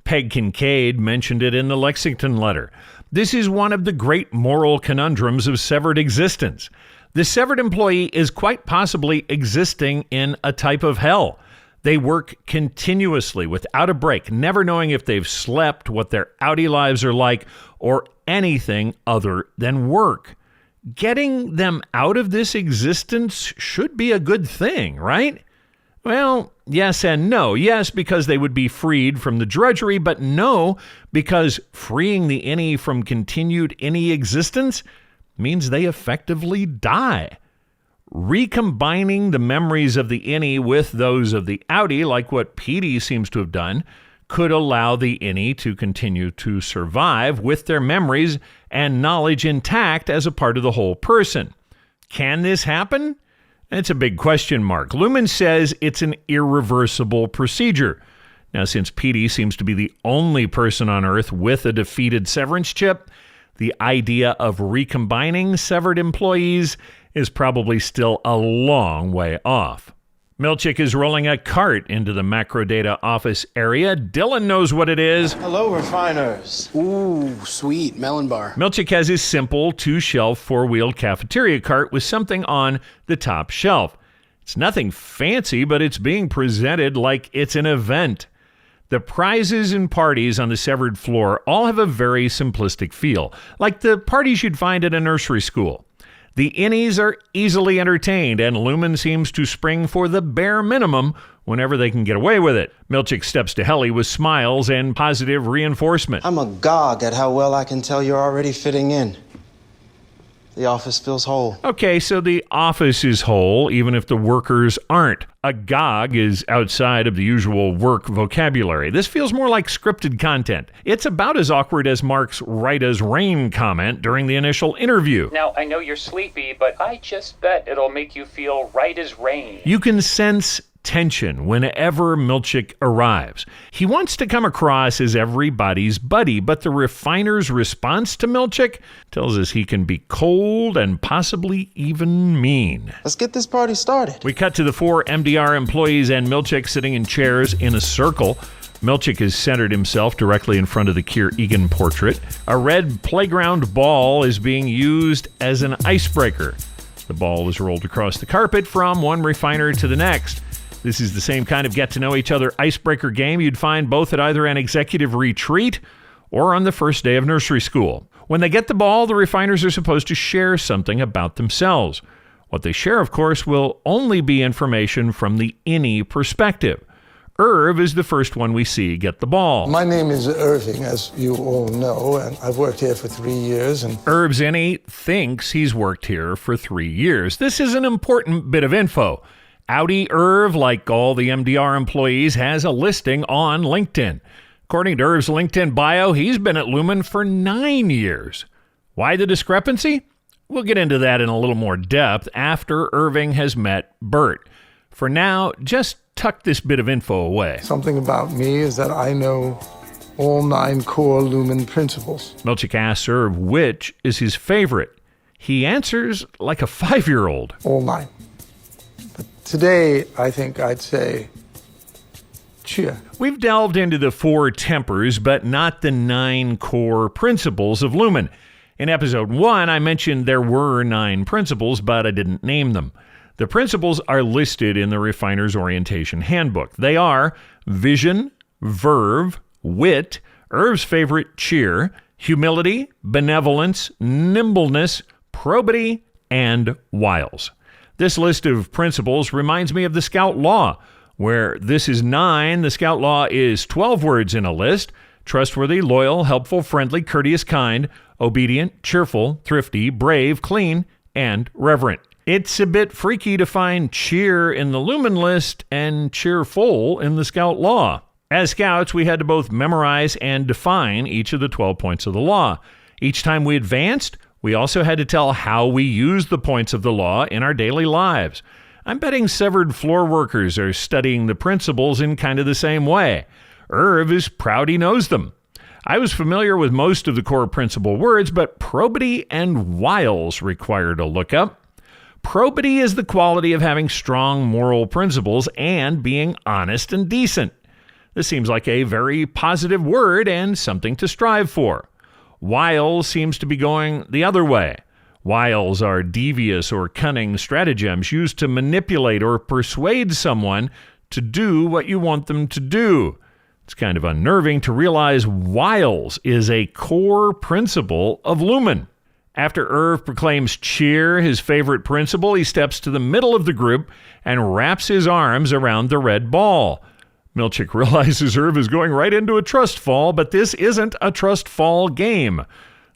Peg Kincaid mentioned it in the Lexington letter. This is one of the great moral conundrums of severed existence. The severed employee is quite possibly existing in a type of hell. They work continuously without a break, never knowing if they've slept, what their outie lives are like, or anything other than work. Getting them out of this existence should be a good thing, right? Well, yes and no. Yes, because they would be freed from the drudgery, but no, because freeing the innie from continued innie existence means they effectively die. Recombining the memories of the innie with those of the outie, like what Petey seems to have done, could allow the innie to continue to survive with their memories and knowledge intact as a part of the whole person. Can this happen? It's a big question mark. Lumon says it's an irreversible procedure. Now, since Petey seems to be the only person on Earth with a defeated severance chip, the idea of recombining severed employees is probably still a long way off. Milchick is rolling a cart into the Macrodata office area. Dylan knows what it is. Hello, refiners. Ooh, sweet. Melon Bar. Milchick has his simple two-shelf four-wheeled cafeteria cart with something on the top shelf. It's nothing fancy, but it's being presented like it's an event. The prizes and parties on the severed floor all have a very simplistic feel, like the parties you'd find at a nursery school. The innies are easily entertained, and Lumon seems to spring for the bare minimum whenever they can get away with it. Milchick steps to Helly with smiles and positive reinforcement. I'm agog at how well I can tell you're already fitting in. The office feels whole. Okay, so the office is whole, even if the workers aren't. Agog is outside of the usual work vocabulary. This feels more like scripted content. It's about as awkward as Mark's right as rain comment during the initial interview. Now, I know you're sleepy, but I just bet it'll make you feel right as rain. You can sense tension whenever Milchick arrives. He wants to come across as everybody's buddy, but the refiner's response to Milchick tells us he can be cold and possibly even mean. Let's get this party started. We cut to the 4 MDR employees and Milchick sitting in chairs in a circle. Milchick has centered himself directly in front of the Keir Egan portrait. A red playground ball is being used as an icebreaker. The ball is rolled across the carpet from one refiner to the next. This is the same kind of get-to-know-each-other icebreaker game you'd find both at either an executive retreat or on the first day of nursery school. When they get the ball, the refiners are supposed to share something about themselves. What they share, of course, will only be information from the innie perspective. Irv is the first one we see get the ball. My name is Irving, as you all know, and I've worked here for 3 years. And Irv's innie thinks he's worked here for 3 years. This is an important bit of info. Outie Irv, like all the MDR employees, has a listing on LinkedIn. According to Irv's LinkedIn bio, he's been at Lumon for 9 years. Why the discrepancy? We'll get into that in a little more depth after Irving has met Bert. For now, just tuck this bit of info away. something about me is that I know all 9 core Lumon principles. Milchick asks Irv which is his favorite. He answers like a 5-year-old. All 9. But today, I think I'd say cheer. We've delved into the 4 tempers, but not the 9 core principles of Lumon. In episode 1, I mentioned there were 9 principles, but I didn't name them. The principles are listed in the Refiner's Orientation Handbook. They are vision, verve, wit, Irv's favorite, cheer, humility, benevolence, nimbleness, probity, and wiles. This list of principles reminds me of the Scout Law, where this is 9, the Scout Law is 12 words in a list: trustworthy, loyal, helpful, friendly, courteous, kind, obedient, cheerful, thrifty, brave, clean, and reverent. It's a bit freaky to find cheer in the Lumon list and cheerful in the Scout Law. As Scouts, we had to both memorize and define each of the 12 points of the law. Each time we advanced, we also had to tell how we used the points of the law in our daily lives. I'm betting severed floor workers are studying the principles in kind of the same way. Irv is proud he knows them. I was familiar with most of the core principle words, but probity and wiles required a lookup. Probity is the quality of having strong moral principles and being honest and decent. This seems like a very positive word and something to strive for. Wiles seems to be going the other way. Wiles are devious or cunning stratagems used to manipulate or persuade someone to do what you want them to do. It's kind of unnerving to realize wiles is a core principle of Lumon. After Irv proclaims cheer his favorite principle, he steps to the middle of the group and wraps his arms around the red ball. Milchick realizes Irv is going right into a trust fall, but this isn't a trust fall game.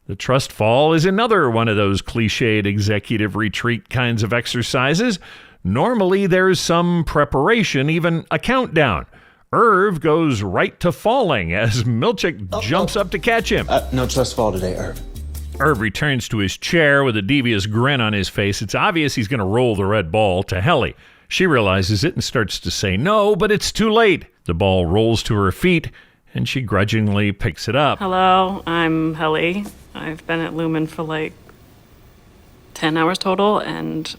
The trust fall is another one of those cliched executive retreat kinds of exercises. Normally there's some preparation, even a countdown. Irv goes right to falling as Milchick jumps up to catch him. No trust fall today, Irv. Irv returns to his chair with a devious grin on his face. It's obvious he's going to roll the red ball to Helly. She realizes it and starts to say no, but it's too late. The ball rolls to her feet, and she grudgingly picks it up. Hello, I'm Helly. I've been at Lumon for like 10 hours total, and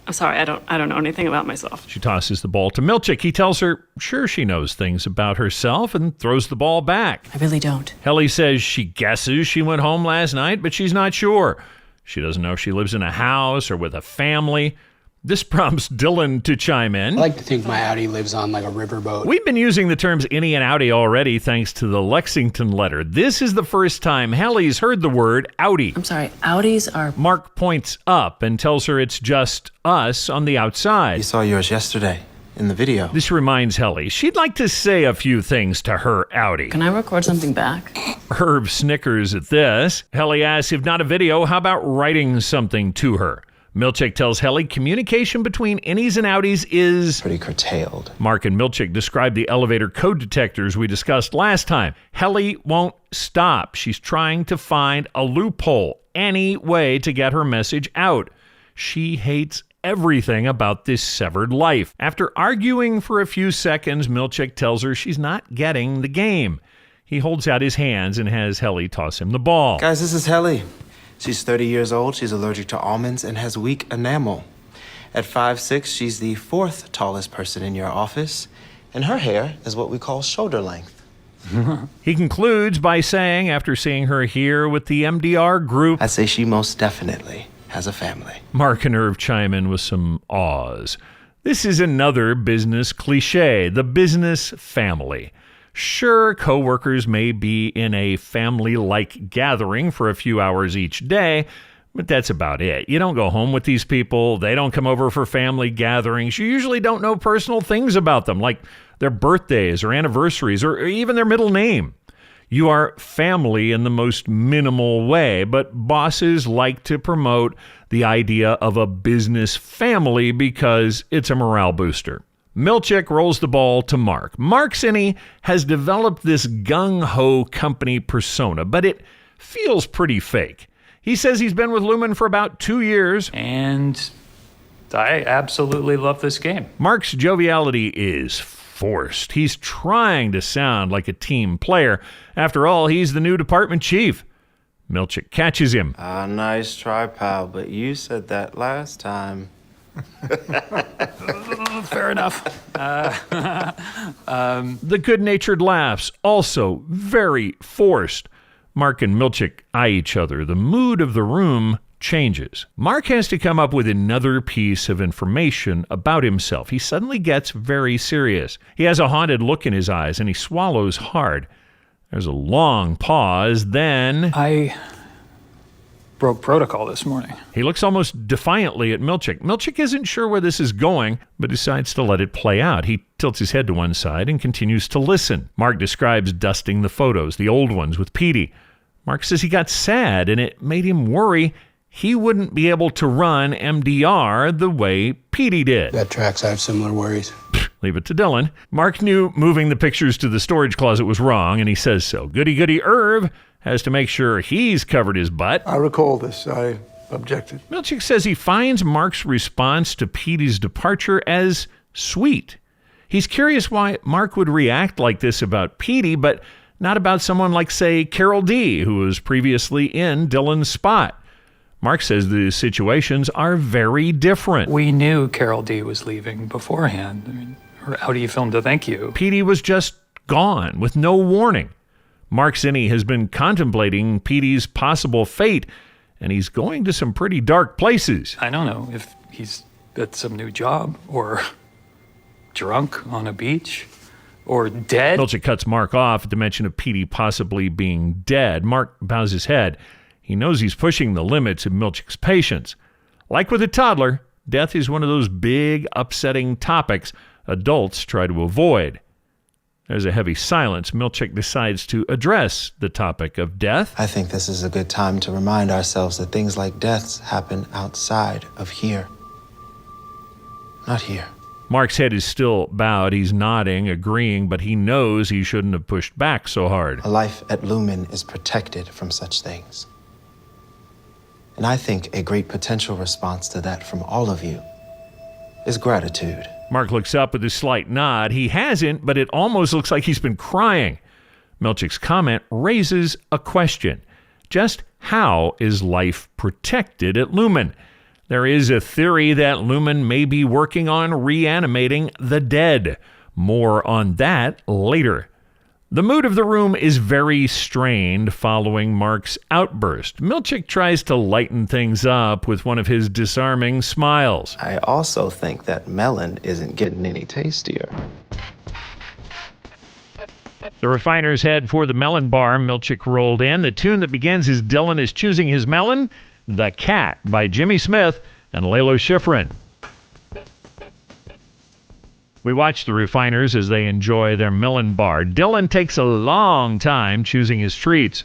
I'm sorry, I don't know anything about myself. She tosses the ball to Milchick. He tells her, sure, she knows things about herself, and throws the ball back. I really don't. Helly says she guesses she went home last night, but she's not sure. She doesn't know if she lives in a house or with a family. This prompts Dylan to chime in. I like to think my Audi lives on like a riverboat. We've been using the terms innie and outie already thanks to the Lexington letter. This is the first time Helly's heard the word outie. I'm sorry, Audis are... Mark points up and tells her it's just us on the outside. You saw yours yesterday in the video. This reminds Helly she'd like to say a few things to her outie. Can I record something back? Irv snickers at this. Helly asks if not a video, how about writing something to her? Milchick tells Helly communication between innies and outies is pretty curtailed. Mark and Milchick describe the elevator code detectors we discussed last time. Helly won't stop. She's trying to find a loophole, any way to get her message out. She hates everything about this severed life. After arguing for a few seconds, Milchick tells her she's not getting the game. He holds out his hands and has Helly toss him the ball. Guys, this is Helly. She's 30 years old, she's allergic to almonds, and has weak enamel. At 5'6", she's the 4th tallest person in your office, and her hair is what we call shoulder length. He concludes by saying, after seeing her here with the MDR group, I'd say she most definitely has a family. Mark and Irv chime in with some awes. This is another business cliche, the business family. Sure, coworkers may be in a family-like gathering for a few hours each day, but that's about it. You don't go home with these people. They don't come over for family gatherings. You usually don't know personal things about them, like their birthdays or anniversaries or even their middle name. You are family in the most minimal way, but bosses like to promote the idea of a business family because it's a morale booster. Milchick rolls the ball to Mark. Mark Sinney has developed this gung-ho company persona, but it feels pretty fake. He says he's been with Lumon for about 2 years. And I absolutely love this game. Mark's joviality is forced. He's trying to sound like a team player. After all, he's the new department chief. Milchick catches him. Nice try, pal, but you said that last time. Fair enough. The good-natured laughs, also very forced. Mark and Milchick eye each other. The mood of the room changes. Mark has to come up with another piece of information about himself. He suddenly gets very serious. He has a haunted look in his eyes, and he swallows hard. There's a long pause, then... I broke protocol this morning. He looks almost defiantly at Milchick. Milchick isn't sure where this is going, but decides to let it play out. He tilts his head to one side and continues to listen. Mark describes dusting the photos, the old ones with Petey. Mark says he got sad, and it made him worry he wouldn't be able to run MDR the way Petey did. That tracks. I have similar worries. Leave it to Dylan. Mark knew moving the pictures to the storage closet was wrong, and he says so. Goody-goody Irv has to make sure he's covered his butt. I recall this. I objected. Milchick says he finds Mark's response to Petey's departure as sweet. He's curious why Mark would react like this about Petey, but not about someone like, say, Carol D., who was previously in Dylan's spot. Mark says the situations are very different. We knew Carol D was leaving beforehand. I mean, her Audi film to thank you. Petey was just gone with no warning. Mark Zinni has been contemplating Petey's possible fate, and he's going to some pretty dark places. I don't know if he's at some new job, or drunk on a beach, or dead. Milchick cuts Mark off at the mention of Petey possibly being dead. Mark bows his head. He knows he's pushing the limits of Milchick's patience. Like with a toddler, death is one of those big, upsetting topics adults try to avoid. There's a heavy silence. Milchick decides to address the topic of death. I think this is a good time to remind ourselves that things like deaths happen outside of here. Not here. Mark's head is still bowed. He's nodding, agreeing, but he knows he shouldn't have pushed back so hard. A life at Lumon is protected from such things. And I think a great potential response to that from all of you is gratitude. Mark looks up with a slight nod. He hasn't, but it almost looks like he's been crying. Milchick's comment raises a question. Just how is life protected at Lumon? There is a theory that Lumon may be working on reanimating the dead. More on that later. The mood of the room is very strained following Mark's outburst. Milchick tries to lighten things up with one of his disarming smiles. I also think that Melon isn't getting any tastier. The refiners head for the Melon Bar. Milchick rolled in. The tune that begins as Dylan is choosing his melon, The Cat by Jimmy Smith and Lalo Schifrin. We watch the refiners as they enjoy their Melon Bar. Dylan takes a long time choosing his treats.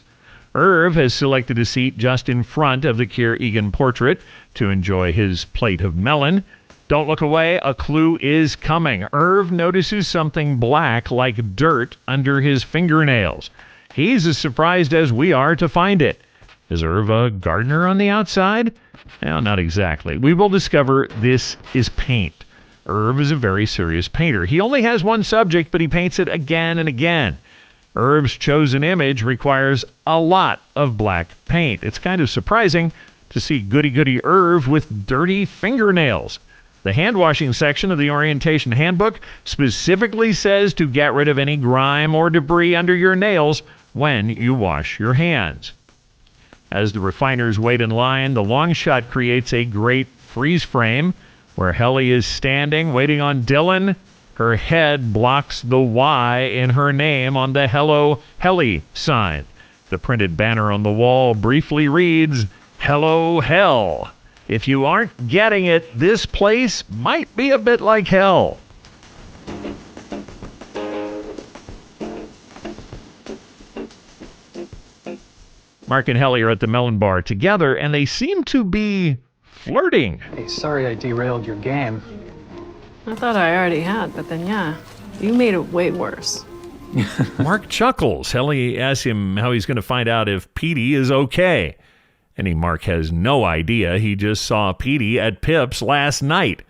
Irv has selected a seat just in front of the Keir Egan portrait to enjoy his plate of melon. Don't look away, a clue is coming. Irv notices something black like dirt under his fingernails. He's as surprised as we are to find it. Is Irv a gardener on the outside? Well, not exactly. We will discover this is paint. Irv is a very serious painter. He only has one subject, but he paints it again and again. Irv's chosen image requires a lot of black paint. It's kind of surprising to see goody-goody Irv with dirty fingernails. The hand-washing section of the orientation handbook specifically says to get rid of any grime or debris under your nails when you wash your hands. As the refiners wait in line, the long shot creates a great freeze frame where Helly is standing, waiting on Dylan. Her head blocks the Y in her name on the Hello Helly sign. The printed banner on the wall briefly reads, Hello Hell. If you aren't getting it, this place might be a bit like hell. Mark and Helly are at the Melon Bar together, and they seem to be flirting. Hey, sorry I derailed your game. I thought I already had, but then yeah, you made it way worse. Mark chuckles. Helly asks him how he's going to find out if Petey is okay. Mark has no idea. He just saw Petey at Pip's last night.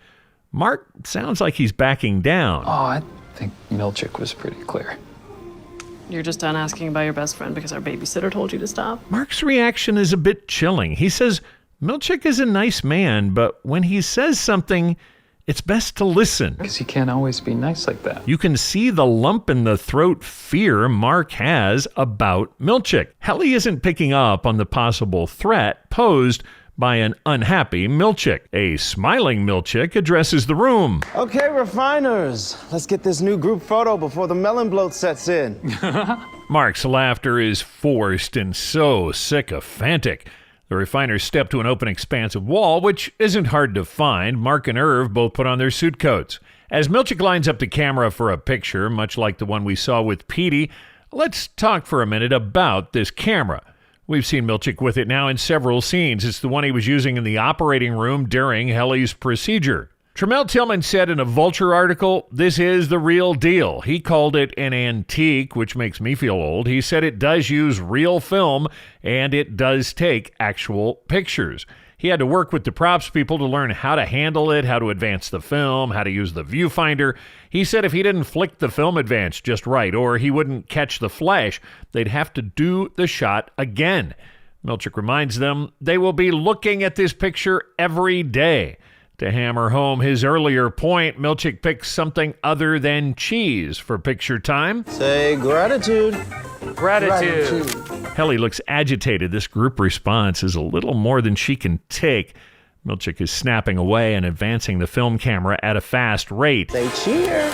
Mark sounds like he's backing down. Oh, I think Milchick was pretty clear. You're just done asking about your best friend because our babysitter told you to stop? Mark's reaction is a bit chilling. He says Milchick is a nice man, but when he says something, it's best to listen. Because he can't always be nice like that. You can see the lump in the throat fear Mark has about Milchick. Helly isn't picking up on the possible threat posed by an unhappy Milchick. A smiling Milchick addresses the room. Okay, refiners, let's get this new group photo before the melon bloat sets in. Mark's laughter is forced and so sycophantic. The refiners step to an open expanse of wall, which isn't hard to find. Mark and Irv both put on their suit coats. As Milchick lines up the camera for a picture, much like the one we saw with Petey, let's talk for a minute about this camera. We've seen Milchick with it now in several scenes. It's the one he was using in the operating room during Helly's procedure. Tremel Tillman said in a Vulture article, "This is the real deal." He called it an antique, which makes me feel old. He said it does use real film and it does take actual pictures. He had to work with the props people to learn how to handle it, how to advance the film, how to use the viewfinder. He said if he didn't flick the film advance just right or he wouldn't catch the flash, they'd have to do the shot again. Milchick reminds them they will be looking at this picture every day. To hammer home his earlier point, Milchick picks something other than cheese for picture time. Say gratitude. Gratitude. Helly looks agitated. This group response is a little more than she can take. Milchick is snapping away and advancing the film camera at a fast rate. Say cheer.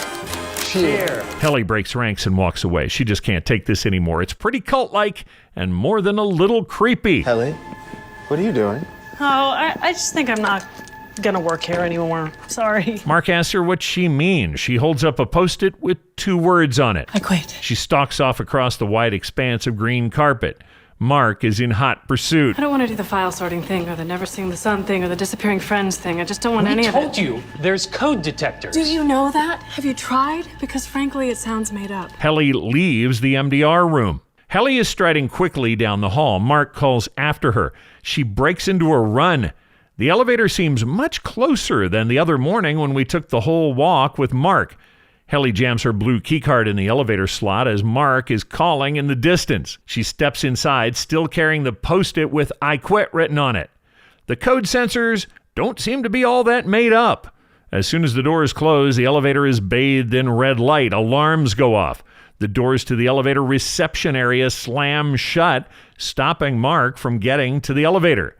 Cheer. Helly breaks ranks and walks away. She just can't take this anymore. It's pretty cult-like and more than a little creepy. Helly, what are you doing? Oh, I just think I'm not gonna work here anymore. Sorry. Mark asks her what she means. She holds up a Post-it with 2 words on it. I quit. She stalks off across the wide expanse of green carpet. Mark is in hot pursuit. I don't want to do the file sorting thing or the never seeing the sun thing or the disappearing friends thing. I just don't want any of it. I told you, there's code detectors. Do you know that? Have you tried? Because frankly, it sounds made up. Helly leaves the MDR room. Helly is striding quickly down the hall. Mark calls after her. She breaks into a run. The elevator seems much closer than the other morning when we took the whole walk with Mark. Helly jams her blue keycard in the elevator slot as Mark is calling in the distance. She steps inside, still carrying the Post-it with "I quit" written on it. The code sensors don't seem to be all that made up. As soon as the doors close, the elevator is bathed in red light. Alarms go off. The doors to the elevator reception area slam shut, stopping Mark from getting to the elevator.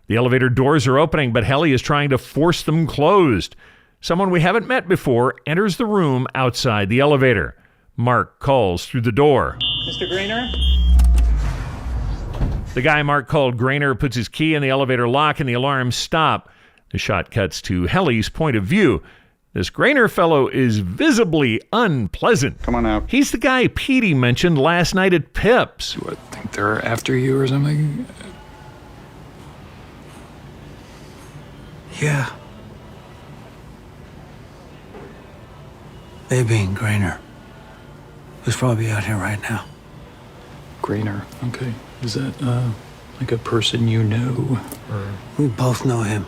The elevator doors are opening, but Helly is trying to force them closed. Someone we haven't met before enters the room outside the elevator. Mark calls through the door. Mr. Grainer? The guy Mark called Grainer puts his key in the elevator lock and the alarms stop. The shot cuts to Helly's point of view. This Grainer fellow is visibly unpleasant. Come on out. He's the guy Petey mentioned last night at Pip's. Do I think they're after you or something? Yeah. They being Grainer, who's probably out here right now. Grainer, okay. Is that, like a person you know? Or... We both know him.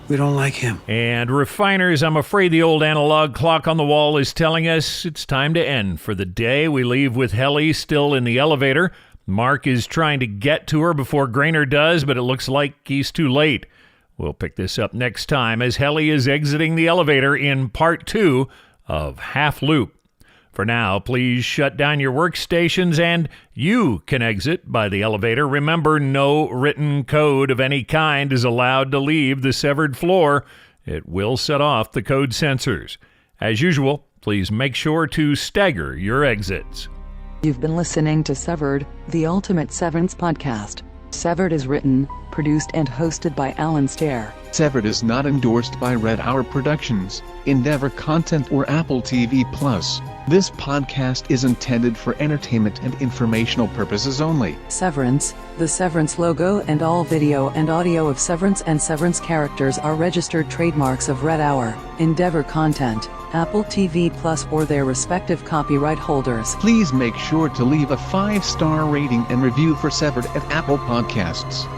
We don't like him. And refiners, I'm afraid the old analog clock on the wall is telling us it's time to end for the day. We leave with Helly still in the elevator. Mark is trying to get to her before Grainer does, but it looks like he's too late. We'll pick this up next time as Helly is exiting the elevator in part 2 of Half Loop. For now, please shut down your workstations and you can exit by the elevator. Remember, no written code of any kind is allowed to leave the severed floor. It will set off the code sensors. As usual, please make sure to stagger your exits. You've been listening to Severed, the ultimate Severance podcast. Severed is written, produced and hosted by Alan Stair. Severed is not endorsed by Red Hour Productions, Endeavor Content or Apple TV+. This podcast is intended for entertainment and informational purposes only. Severance, the Severance logo and all video and audio of Severance and Severance characters are registered trademarks of Red Hour, Endeavor Content, Apple TV+, or their respective copyright holders. Please make sure to leave a 5-star rating and review for Severed at Apple Podcasts.